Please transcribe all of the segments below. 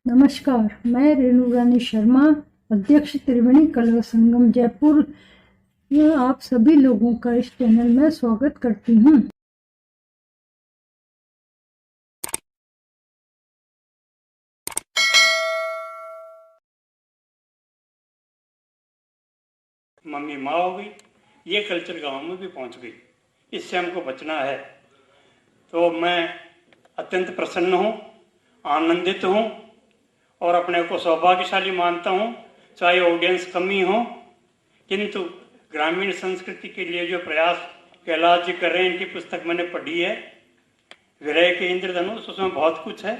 नमस्कार, मैं रेणु रानी शर्मा, अध्यक्ष त्रिवेणी कला संगम जयपुर। आप सभी लोगों का इस चैनल में स्वागत करती हूँ। मम्मी माँ हो गई, ये कल्चर गांव में भी पहुंच गई। इससे हमको बचना है। तो मैं अत्यंत प्रसन्न हूँ, आनंदित हूँ और अपने को सौभाग्यशाली मानता हूँ। चाहे ऑडियंस कम ही हो, किंतु ग्रामीण संस्कृति के लिए जो प्रयास कैलाश जी कर रहे हैं, इनकी पुस्तक मैंने पढ़ी है, विरह के इंद्रधनुष, उसमें बहुत कुछ है।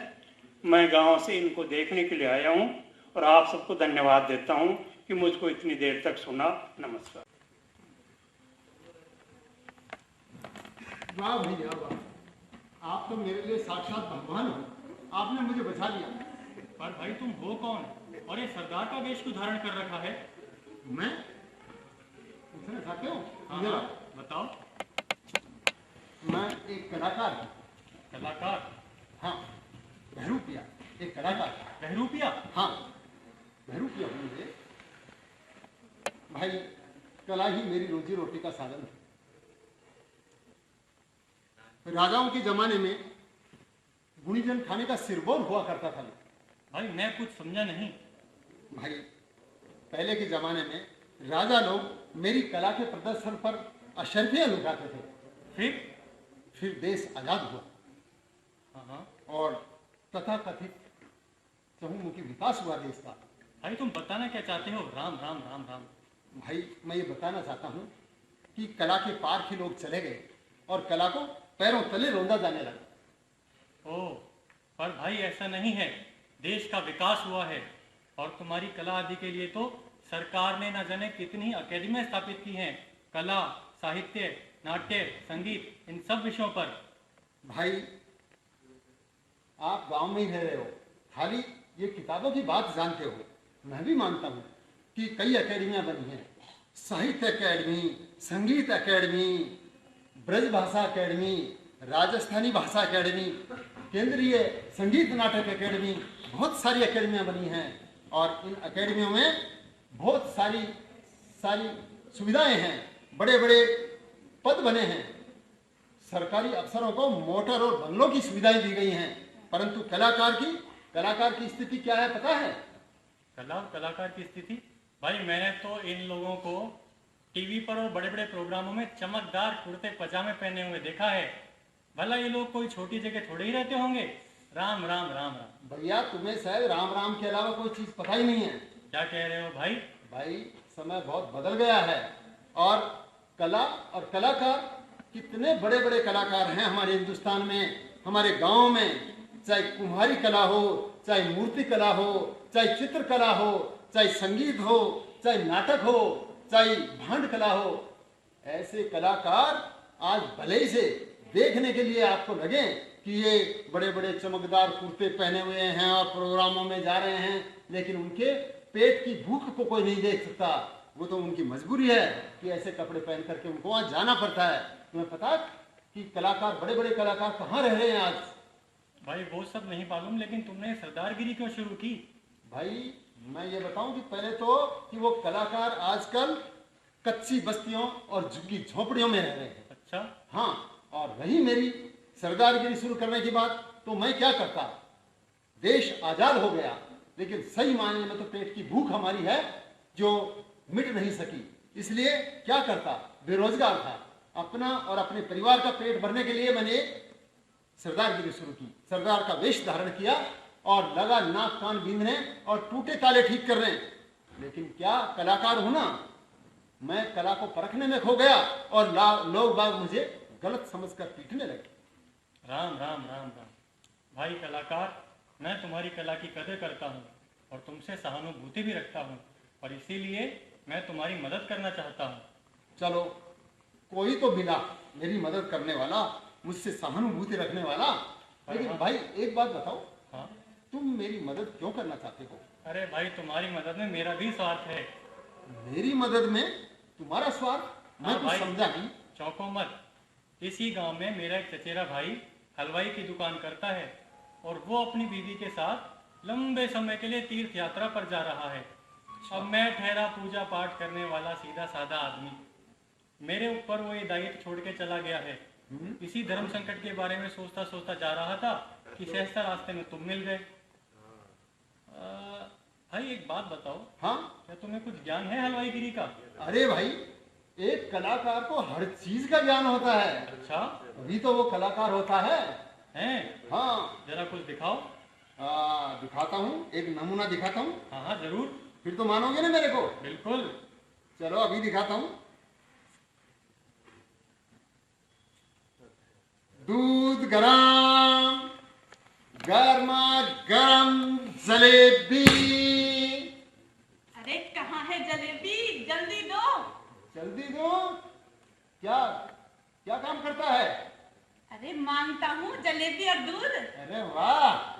मैं गांव से इनको देखने के लिए आया हूँ और आप सबको धन्यवाद देता हूँ कि मुझको इतनी देर तक सुना। नमस्कार। वाह भैया वाह, आप तो मेरे लिए साक्षात भगवान हो। आपने मुझे बचा लिया। पर भाई तुम हो कौन और ये सरदार का वेश क्यों धारण कर रखा है? मैं पूछना चाहते हो? हाँ, बताओ। मैं एक कलाकार हूँ। कलाकार? हाँ, बहरूपिया, एक कलाकार। बहरूपिया? हाँ, बहरूपिया हूँ मुझे। भाई, कला ही मेरी रोजी रोटी का साधन है। राजाओं के जमाने में गुणीजन खाने का सिरबोर हुआ करता था। भाई मैं कुछ समझा नहीं। भाई, पहले के जमाने में राजा लोग मेरी कला के प्रदर्शन पर अशर्फियां लुटाते थे। फिर देश आजाद हुआ। हाँ। और तथाकथित चहुमुखी विकास हुआ देश का। भाई तुम बताना क्या चाहते हो? राम राम राम राम। भाई, मैं ये बताना चाहता हूँ कि कला के पार के लोग चले गए और कला को पैरों तले रौंदा जाने लगा। ओ, पर भाई ऐसा नहीं है। देश का विकास हुआ है और तुम्हारी कला आदि के लिए तो सरकार ने न जाने कितनी अकेडमियां स्थापित की हैं। कला, साहित्य, नाट्य, संगीत, इन सब विषयों पर। भाई, आप गांव में ही रह रहे हो, खाली ये किताबों की बात जानते हो। मैं भी मानता हूँ कि कई अकेडमियां बनी हैं। साहित्य अकेडमी, संगीत अकेडमी, ब्रज भाषा अकेडमी, राजस्थानी भाषा अकेडमी, केंद्रीय संगीत नाटक अकेडमी, बहुत सारी अकेडमियां बनी हैं। और इन अकेडमियों में बहुत सारी सुविधाएं हैं। बड़े बड़े पद बने हैं। सरकारी अफसरों को मोटर और बंगलों की सुविधाएं दी गई हैं। परंतु कलाकार की स्थिति क्या है पता है? कलाकार की स्थिति? भाई मैंने तो इन लोगों को टीवी पर और बड़े बड़े प्रोग्रामों में चमकदार कुर्ते पजामे पहने हुए देखा है। भला ये लोग कोई छोटी जगह थोड़े ही रहते होंगे। राम राम राम राम। भैया, तुम्हें शायद राम राम के अलावा कोई चीज पता ही नहीं है। क्या कह रहे हो भाई? भाई, समय बहुत बदल गया है और कला और कलाकार, कितने बड़े बड़े कलाकार हैं हमारे हिंदुस्तान में, हमारे गांव में। चाहे कुम्हारी कला हो, चाहे मूर्ति कला हो, चाहे चित्रकला हो, चाहे संगीत हो, चाहे नाटक हो, चाहे भांड कला हो, ऐसे कलाकार आज भले ही से देखने के लिए आपको लगे कि ये बड़े बड़े चमकदार कुर्ते पहने हुए हैं और प्रोग्रामों में जा रहे हैं, लेकिन उनके पेट की भूख को कोई नहीं देख सकता। वो तो उनकी मजबूरी है कि ऐसे कपड़े पहन करके उनको वहां जाना पड़ता है। तुम्हें पता कि कलाकार, बड़े बड़े कलाकार कहाँ रह रहे हैं आज? भाई वो सब नहीं मालूम, लेकिन तुमने सरदारगिरी क्यों शुरू की? भाई, मैं ये बताऊं कि पहले तो कि वो कलाकार आजकल कच्ची बस्तियों और झुग्गी झोपड़ियों में रह रहे हैं। अच्छा। हाँ, और रही मेरी सरदारगिरी शुरू करने की बात, तो मैं क्या करता? देश आजाद हो गया, लेकिन सही मायने में तो पेट की भूख हमारी है जो मिट नहीं सकी। इसलिए क्या करता? बेरोजगार था। अपना और अपने परिवार का पेट भरने के लिए मैंने सरदारगिरी शुरू की। सरदार का वेश धारण किया और लगा नाक कान बींधने और टूटे ताले ठीक करने। लेकिन क्या कलाकार हूं ना, मैं कला को परखने में खो गया और लोग बाग मुझे गलत समझकर पीटने लगे। राम राम राम राम। भाई कलाकार, मैं तुम्हारी कला की कदर करता हूँ और तुमसे सहानुभूति भी रखता हूँ, और इसीलिए मैं तुम्हारी मदद करना चाहता हूँ। चलो, कोई तो मिला मेरी मदद करने वाला, मुझसे सहानुभूति रखने वाला। लेकिन हाँ। भाई, एक बात बताओ, हाँ? तुम मेरी मदद क्यों करना चाहते हो? अरे भाई, तुम्हारी मदद में मेरा भी स्वार्थ है। मेरी मदद में तुम्हारा स्वार्थ? मैं हाँ कुछ भाई, समझा नहीं। चौंको मत। इसी गांव में मेरा एक चचेरा भाई हलवाई की दुकान करता है और वो अपनी बीवी के साथ लंबे समय के लिए तीर्थ यात्रा पर जा रहा है। अब मैं ठहरा पूजा पाठ करने वाला सीधा साधा आदमी, मेरे ऊपर वो ये दायित्व छोड़ के चला गया है। इसी धर्म संकट के बारे में सोचता सोचता जा रहा था कि सहसा रास्ते में तुम मिल गए। भाई एक बात बताओ, हाँ क्या तुम्हें कुछ ज्ञान है हलवाईगिरी का? अरे भाई, एक कलाकार को हर चीज का ज्ञान होता है, अच्छा, अभी तो वो कलाकार होता है। हैं? हाँ जरा कुछ दिखाओ। दिखाता हूँ, एक नमूना दिखाता हूँ, हाँ हाँ जरूर, फिर तो मानोगे ना मेरे को। बिल्कुल। चलो अभी दिखाता हूँ। दूध गरम, गर्मा गर्म जलेबी। अरे कहाँ है जलेबी, जल्दी दो। जल्दी दो, क्या क्या काम करता है? अरे मांगता हूँ जलेबी और दूध। अरे वाह,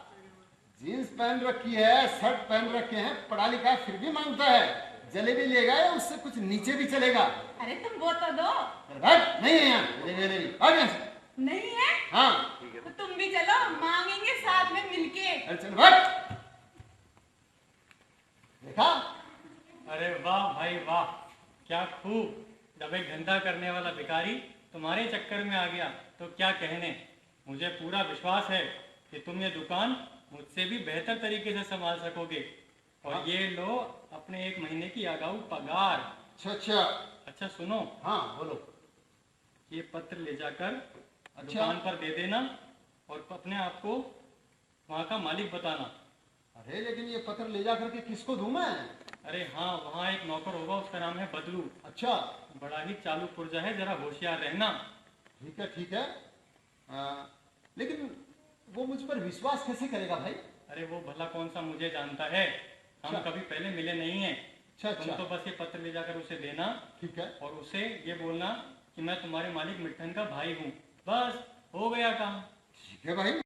जीन्स पहन रखी है, शर्ट पहन रखे हैं, पढ़ा लिखा है, फिर भी मांगता है। जलेबी लेगा या उससे कुछ नीचे भी चलेगा? अरे तुम वो तो दो। अरे भाई, नहीं है यहाँ जलेबी, आ गया। नहीं है? हाँ तो तुम भी चलो, मांगेंगे साथ में मिलके। अरे चल भाग। देखा? अरे वाह भाई वाह, क्या खूब। जब एक धंधा करने वाला भिखारी तुम्हारे चक्कर में आ गया तो क्या कहने। मुझे पूरा विश्वास है कि तुम ये दुकान मुझसे भी बेहतर तरीके से संभाल सकोगे। और हाँ। ये लो अपने 1 महीने की आगाऊ पगार। अच्छा अच्छा, अच्छा सुनो, हाँ बोलो। ये पत्र ले जाकर अच्छा। दुकान पर दे देना और अपने आप को वहाँ का मालिक बताना। अरे लेकिन ये पत्र ले जा करके किसको दूं मैं? अरे हाँ, वहाँ एक नौकर होगा, उसका नाम है बदलू। अच्छा बड़ा ही चालू पुर्जा है, जरा होशियार रहना। ठीक है ठीक है। लेकिन वो मुझ पर विश्वास कैसे करेगा भाई? अरे वो भला कौन सा मुझे जानता है, हम अच्छा। कभी पहले मिले नहीं हैं। अच्छा तुम अच्छा, तो बस ये पत्र ले जाकर उसे देना ठीक है। और उसे ये बोलना कि मैं तुम्हारे मालिक मिट्ठन का भाई हूँ। बस हो गया काम। ठीक है भाई।